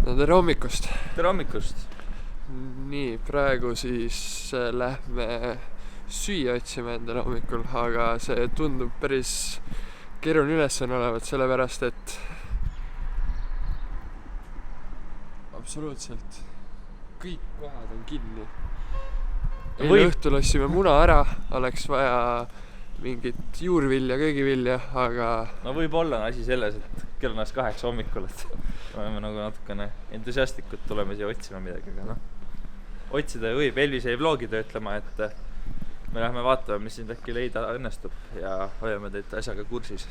No tere hommikust! Tere hommikust! Nii, praegu siis lähme süüa otsime endale hommikul, aga see tundub päris keeruline ülesanne olevat, sellepärast et absoluutselt kõik kohad on kinni. Eile õhtul ostsime muna ära, oleks vaja mingit juurvilja, köögivilja, aga... No võib-olla on asi selles, et kell on 8 hommikul, et oleme nagu natukene entusiastlikud, tuleme siia otsima midagi, aga otsida võib. Elvis jäi vlogi töötlema, et me läheme vaatama, mis siin äkki leida õnnestub ja hoiame teid asjaga kursis.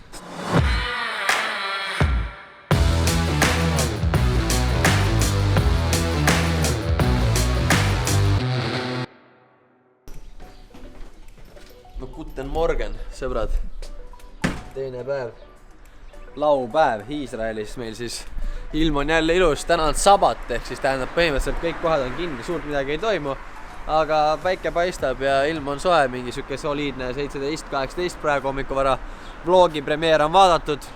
No guten morgen, sõbrad. Teine päev. Laupäev Iisraelis meil siis. Ilm on jälle ilus, täna on sabat, ehk siis tähendab põhimõtteliselt kõik kohad on kinni, suurt midagi ei toimu. Aga päike paistab ja ilm on soe, mingi süke soliidne 17-18 praegu hommikuvara. Vlogi premeer on vaadatud,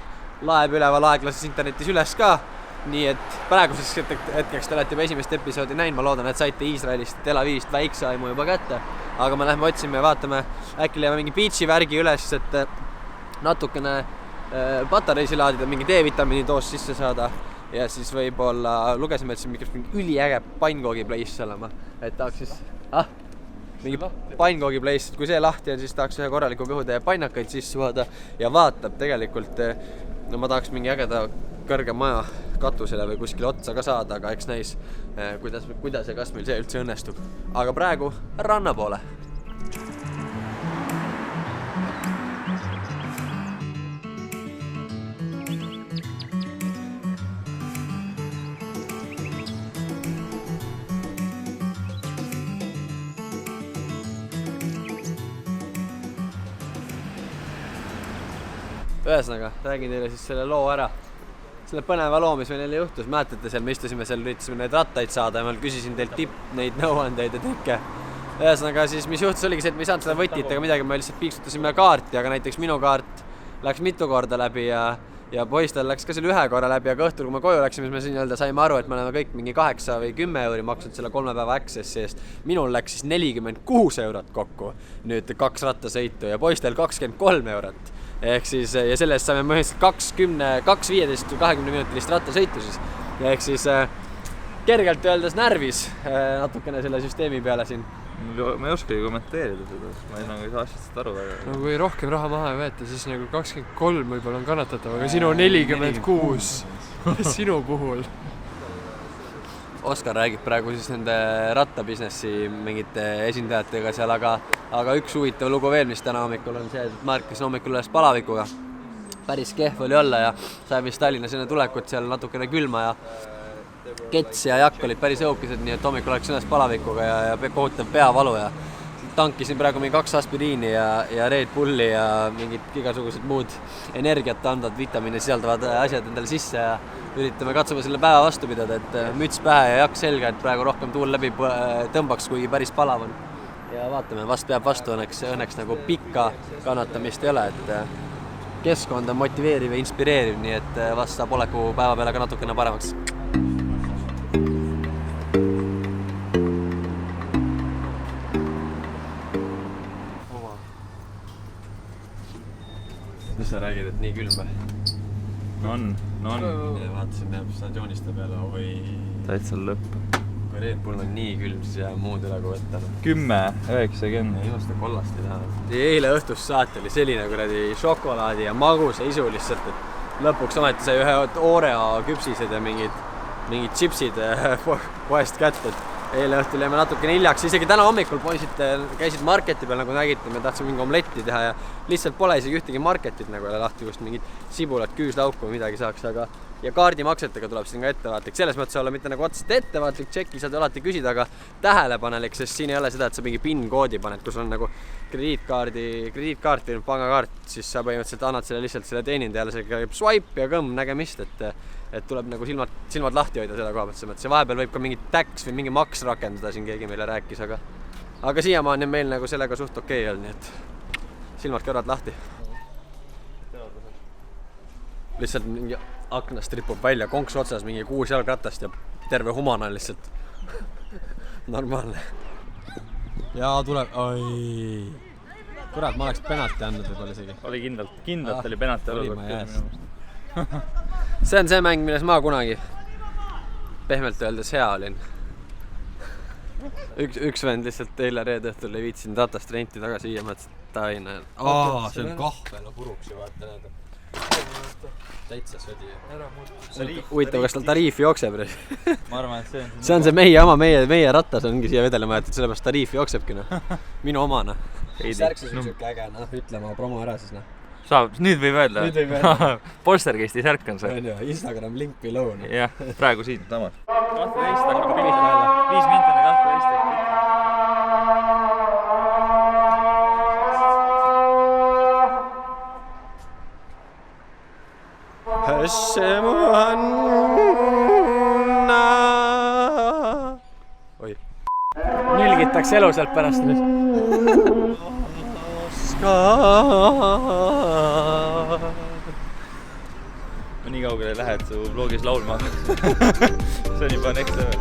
laeb üleval aeglases internetis üles ka. Nii et praeguseks hetkeks te olete juba esimest episoodi näinud, ma loodan, et saite Iisraelist Tel Avivist väikse aimu juba kätte. Aga me lähme otsime ja vaatame, äkki leiame mingi beachi värgi üles, et natukene patareisi laadida, mingi D-vitamiini doos sisse saada. Ja siis võib-olla lugesime, et siin mingi üliäge pannkoogi place olema. Et tahaks siis... mingi pannkoogi place, et kui see lahti on, siis tahaks ühe korraliku kõhutäie pannakaid sisse suhada ja vaatab tegelikult... No ma tahaks mingi ägeda kõrge maja katusele või kuskile otsa ka saada, aga eks näis, kuidas ja kas meil see üldse õnnestub. Aga praegu ranna poole. Ühesõnaga, räägin teile siis selle loo ära. Selle põneva loo, mis meil jälle juhtus. Mäletate seal, me istusime seal, üritasime neid rattaid saada ja ma küsisin teilt neid nõuandeid ja tõkke. Ühesõnaga siis, mis juhtus oligi see, et me ei saanud seda võtit ega midagi, me lihtsalt piiksutasime kaarti, aga näiteks minu kaart läks mitu korda läbi ja poistel läks ka selle ühe korra läbi, aga õhtul, kui me koju läksime, siis me siin saime aru, et me oleme kõik mingi 8 või 10 euri maksnud selle 3 päeva accessi eest. Minul läks siis 46 eurot kokku, nüüd 2 rattasõitu ja poistel 23 eurot. Ehk siis, ja sellest saime mõistliselt 2-15-20 minutilist rattasõitu siis. Ehk siis kergelt öeldes närvis natukene selle süsteemi peale siin. Ma ei oskagi kommenteerida seda, ma ei saa asjast aru. No kui rohkem raha maha ei võeta, siis nagu 23 võib-olla on kannatatav, aga sinu 46 sinu puhul. Oskar räägib praegu siis nende rattabusinessi mingite esindajatega seal, aga üks huvitav lugu veel, mis täna hommikul on see, et ma ärkasin hommikul üles palavikuga. Päris kehv oli olla ja saime vist Tallinnas enne tulekut seal natukene külma ja kets ja jakk olid päris õukesed, nii et hommikul läksin üles palavikuga ja kohutav peavalu ja tankisin praegu mingi 2 aspiriini ja Red Bulli ja mingid igasugused muud energiat andvad vitamiine sisaldavad asjad endale sisse ja üritame katsume selle päeva vastu pidada, et müts pähe ja jakk selga, et praegu rohkem tuul läbi tõmbaks, kuigi päris palav on. Ja vaatame, vast peab vastu, õnneks nagu pikka kannatamist ei ole, et keskkond on motiveeriv ja inspireeriv, nii et vast saab oleku päeva peale ka natukene paremaks. Mis sa räägid, et nii külm või? No on. Ja vaatasin stadioniste peale või... Täitsa lõpp. Kui Red Bull on nii külm, siis jää muud üle kui võtta. 10-90. Ei osta kollast ei taha. Eile õhtust saati oli selline kuradi šokolaadi ja magusa isu lihtsalt, et lõpuks ometi sai ühe Oreo küpsised ja mingid chipsid poest kätte. Eile õhtul jäime natukene hiljaks, isegi täna hommikul poisid käisid marketi peal, nagu nägite, me tahtsime mingi omletti teha ja lihtsalt pole isegi ühtegi marketit nagu lahti, kust mingid sibulat, küüslauku või midagi saaks, aga ja kaardimaksetega tuleb siin ka ettevaatlik. Selles mõttes olla mitte nagu otseselt ettevaatlik, tšekki saad alati küsida, aga tähelepanelik, sest siin ei ole seda, et sa mingi PIN-koodi paned, kus on nagu krediitkaart või pangakaart, siis sa põhimõtteliselt annad selle lihtsalt selle teenindajale, see käib swipe ja kõmm nägemist, et tuleb nagu silmad lahti hoida selle koha pealt. See vahepeal võib ka mingi tax või mingi maks rakendada, siin keegi meile rääkis, aga siiamaani on meil nagu sellega suht okei olnud, nii et silmad kõrvad lahti. Lihtsalt mingi aknast ripub välja konks otsas mingi 6 jalgratast ja terve humana lihtsalt. Normaalne. Jaa, tuleb. Oi. Kurat, ma oleks penalti andnud võib-olla isegi. Oli kindlalt oli penalti olukord. See on see mäng, milles ma kunagi pehmelt öeldes hea olin. Üks vend lihtsalt eile reede õhtul ei viitsinud ratast renti tagasi viia, mõtlesin, et ta ei näe. See on kahvel puruks ju, vaata näed. Täitsa sõdi. Huvitav, kas tal tariif jookseb? Ma arvan, et see on see meie oma, meie rattas ongi siia vedelema jäetud, sellepärast tariif jooksebki. Minu omana. Särksus on siuke äge, ütle ma promo ära siis . Saab, nüüd võib öelda. Polstergeisti särk on see. Instagram link below. Jah, praegu siin samas. 12 hakkab pihta jälle. 5 mintane 12 pihta. Oi. Nülgitakse elu sealt pärast nüüd. Ma nii kaugele ei lähe, et su vlogis laulma hakkaks. See on juba next level.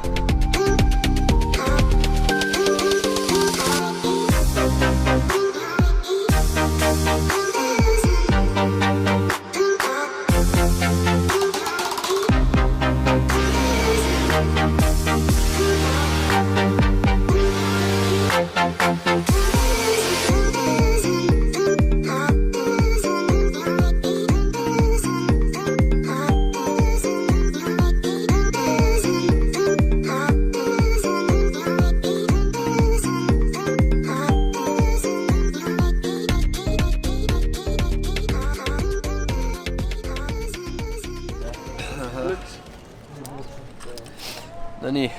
No nii,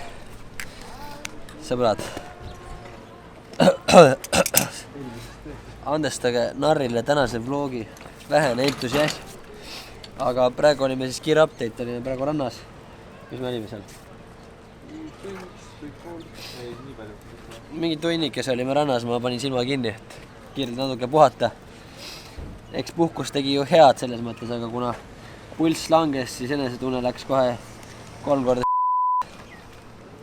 sõbrad. Andestage narrile tänase vlogi vähene entusiasm. Aga praegu olime siis kiire update, olime praegu rannas. Mis me olime seal? Mingi tunnikes olime rannas, ma panin silma kinni, et kiirelt natuke puhata. Eks puhkus tegi ju head selles mõttes, aga kuna pulss langes, siis enesetunne läks kohe 3 korda.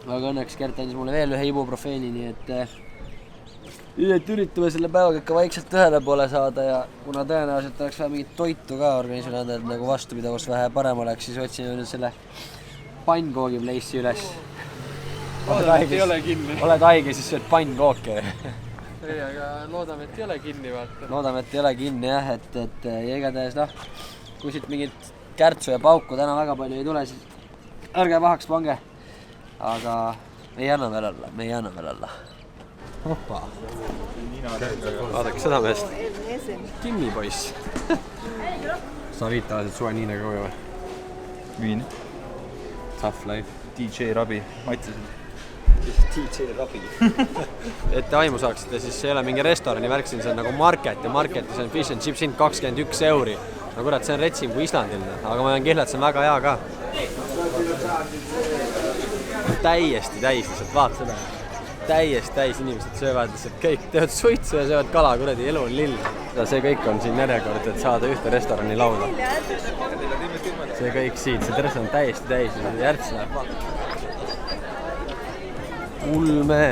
Aga õnneks Gert andis mulle veel ühe ibuprofeeni, nii et üritame selle päevaga ikka vaikselt ühele poole saada ja kuna tõenäoliselt oleks vaja mingit toitu ka organismile anda, et nagu vastupidavus vähe parem oleks, siis otsime nüüd selle pannkoogi place'i üles. Oled haige, siis sööd pannkooki. Ei, aga loodame, et ei ole kinni, vaata. Loodame, et ei ole kinni jah, et ja igatahes kui siit mingit kärtsu ja pauku täna väga palju ei tule, siis ärge pahaks pange. Aga me ei anna veel alla. Hoppa. Vaadake seda meest. Kimmi poiss. Sa viid tavaliselt suve nii nagu või? Viin. Tough life. DJ Rabi, maitsesid. DJ Rabi. Et te aimu saaksite, siis ei ole mingi restorani värk siin, see on nagu market ja marketis on fish and chips hind 21 €. No kurat, see on retsim kui Islandil, aga ma jään kihla, et see on väga hea ka. Täiesti täis lihtsalt, vaata seda. Täiesti täis inimesed söövad lihtsalt kõik, teevad suitsu ja söövad kala, kuradi elu on lill. See kõik on siin järjekord, et saada ühte restorani lauda. See kõik siit, see terves on täiesti täis, järts läheb. Ulme.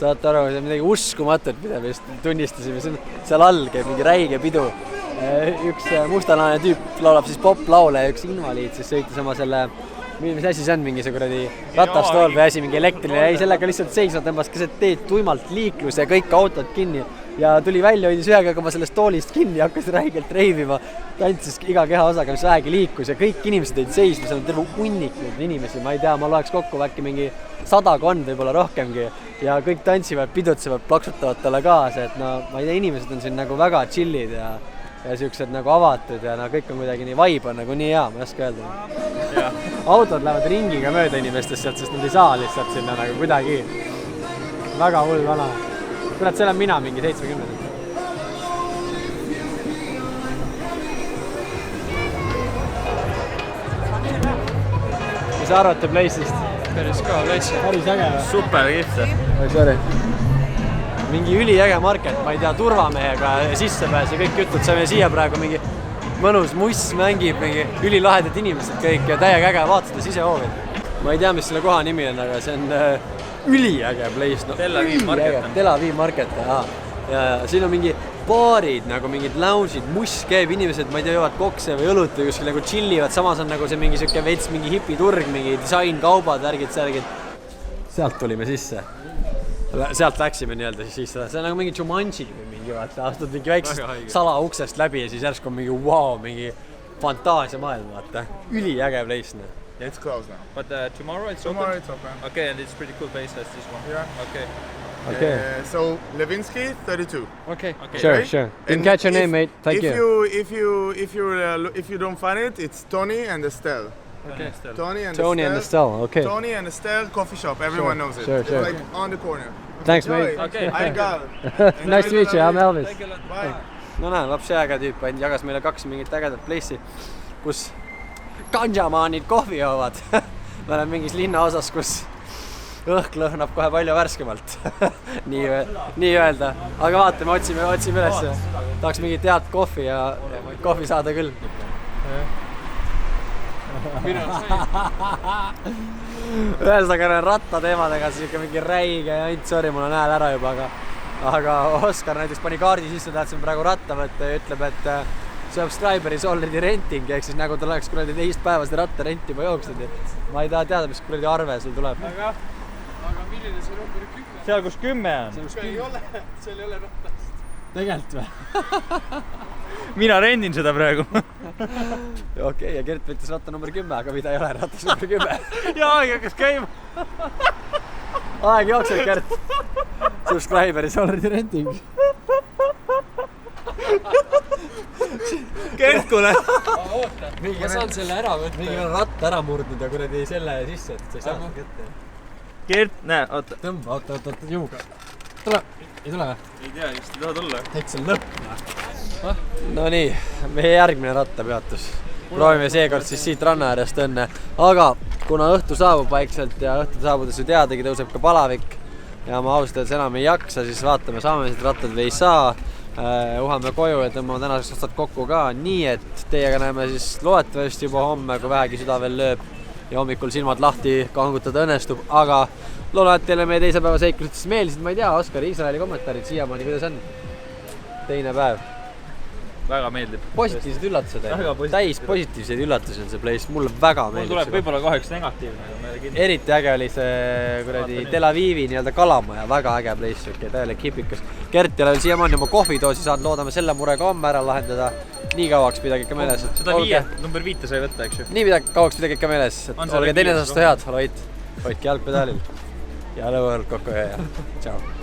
Saate aru, see on midagi uskumatut, mida me just tunnistasime. Seal all käib mingi räige pidu. Üks mustanaane tüüp laulab siis pop-laule ja üks invaliid siis sõitis oma selle, mis asi see on, mingi see kuradi ratastool või asi, mingi elektriline, jäi sellega lihtsalt seisma, tõmbas keset teed tuimalt liikluse ja kõik autod kinni. ja tuli välja, hoidis ühe käega oma sellest toolist kinni ja hakkas räigelt reivima. Tantsis iga kehaosaga, mis vähegi liikus ja kõik inimesed olid seisma, seal on terve hunnik neid inimesi, ma ei tea, ma loeks kokku äkki mingi 100 võib-olla rohkemgi ja kõik tantsivad, pidutsevad, plaksutavad talle kaasa, et no ma ei tea, inimesed on siin nagu väga chillid ja siuksed nagu avatud ja no kõik on kuidagi nii vibe on nagu nii hea, ma ei oska öelda. Autod lähevad ringiga mööda inimestest sealt, sest nad ei saa lihtsalt sinna nagu kuidagi. Väga hull vana. Kurat, seal on mina mingi 70. Mis sa arvate Place'ist? Päris ka Place. Päris äge või? Super kihvt. Oi, sorry. Mingi üliäge market, ma ei tea, turvamehega sissepääs ja kõik jutud, saime siia praegu mingi mõnus muss mängib, mingi ülilahedad inimesed kõik ja täiega äge vaatada sisehoovid. Ma ei tea, mis selle koha nimi on, aga see on üliäge Place. No, Tel Aviv Market on. Tel Aviv Market, ja siin on mingi baarid, nagu mingid lounge'id, muss käib, inimesed, ma ei tea, joovad kokse või õlut või kuskil nagu chillivad, samas on nagu see mingi siuke veits mingi hipiturg, mingi disainkaubad, värgid. Sealt tulime sisse. Sealt läksime nii-öelda siis sisse. See on nagu mingi Jumanji või mingi, vaata, astud mingi väiksest salauksest läbi ja siis järsku on mingi wow, mingi fantaasia maailm, vaata. Üliäge Place. Yeah, it's closed now. But tomorrow it's Tomorrow open? it's open. Okay, and it's pretty cool place as this one. Yeah. Okay. Okay. So Levinsky, 32. okei. Sure. Didn't And catch your if- name, mate. Thank you. If you don't find it, it's Tony and Estelle. Okay. Tony and Tony and Estelle, okay. Tony and Estelle coffee shop. Everyone knows it. sure, It's sure. like on the corner. Thanks, mate. Enjoy. Okay. I got it. Nice to meet you, I'm Elvis. Thank you a lot. Bye. No näe, lapsi äge tüüp, jagas meile 2 mingit ägedat place'i, kus ganjamaanid kohvi joovad. Me oleme mingis linnaosas, kus õhk lõhnab kohe palju värskemalt. nii öelda. Aga vaatame, otsime üles. Tahaks mingit head kohvi ja kohvi saada küll. Ühesõnaga rattateemadega siuke mingi räige jant, sorry, mul on hääl ära juba, aga Oskar näiteks pani kaardi sisse, tahtsime praegu ratta võtta ja ütleb, et subscriber is already renting, ehk siis nagu tal oleks kuradi 2 päeva seda ratta renti juba jooksnud, et ma ei taha teada, mis kuradi arve sul tuleb. Aga milline see number 10? Seal kus 10 on. Ei ole, seal ei ole rattast. Tegelikult või? Mina rendin seda praegu. Okei, ja Gert võttis ratta number 10, aga mida ei ole rattas number 10. ja aeg hakkas käima. Aeg jookseb, Gert. Subscriber is already renting. Gert, kuule. Oota, ma saan selle ära võtta. Mingi on ratta ära murdnud ja kuradi selle sisse, et sa ei saa seda kätte. Gert, näe, oota. Tõmba, oota, juuga. Tule, ei tule või? Ei tea, just ei taha tulla. Täitsa lõpp. No nii, meie järgmine rattapeatus. Proovime seekord siis siit ranna äärest õnne. Aga kuna õhtu saabub vaikselt ja õhtu saabudes ju teadagi tõuseb ka palavik ja ma ausalt öeldes enam ei jaksa, siis vaatame, saame siit rattad või ei saa. Uhame koju ja tõmbame tänaseks ostad kokku ka, nii et teiega näeme siis loetavasti juba homme, kui vähegi süda veel lööb ja hommikul silmad lahti kangutada õnnestub, aga loodan, et teile meie teise päeva seiklused meeldisid, ma ei tea, Oskar, Iisraeli kommentaarid siiamaani, kuidas on? Teine päev. Väga meeldib. Positiivsed üllatused, Väga positiivsed. täis positiivseid üllatusi on see place, mulle väga Mul meeldib. tuleb võib-olla kahjuks negatiivne. Eriti äge oli see kuradi Tel Avivi nii-öelda kalamaja, väga äge place, siuke täielik hipikas. Gert ei ole veel siiamaani oma kohvidoosi saanud, loodame selle mure ka homme ära lahendada. Nii kauaks pidage ikka meeles. Seda number 5 sai võtta, eks ju? Nii kauaks pidage ikka meeles, et On see olge veel teineteist viies head, hoidke jalgpedaalil ja lõuõhk kokku ja tšau.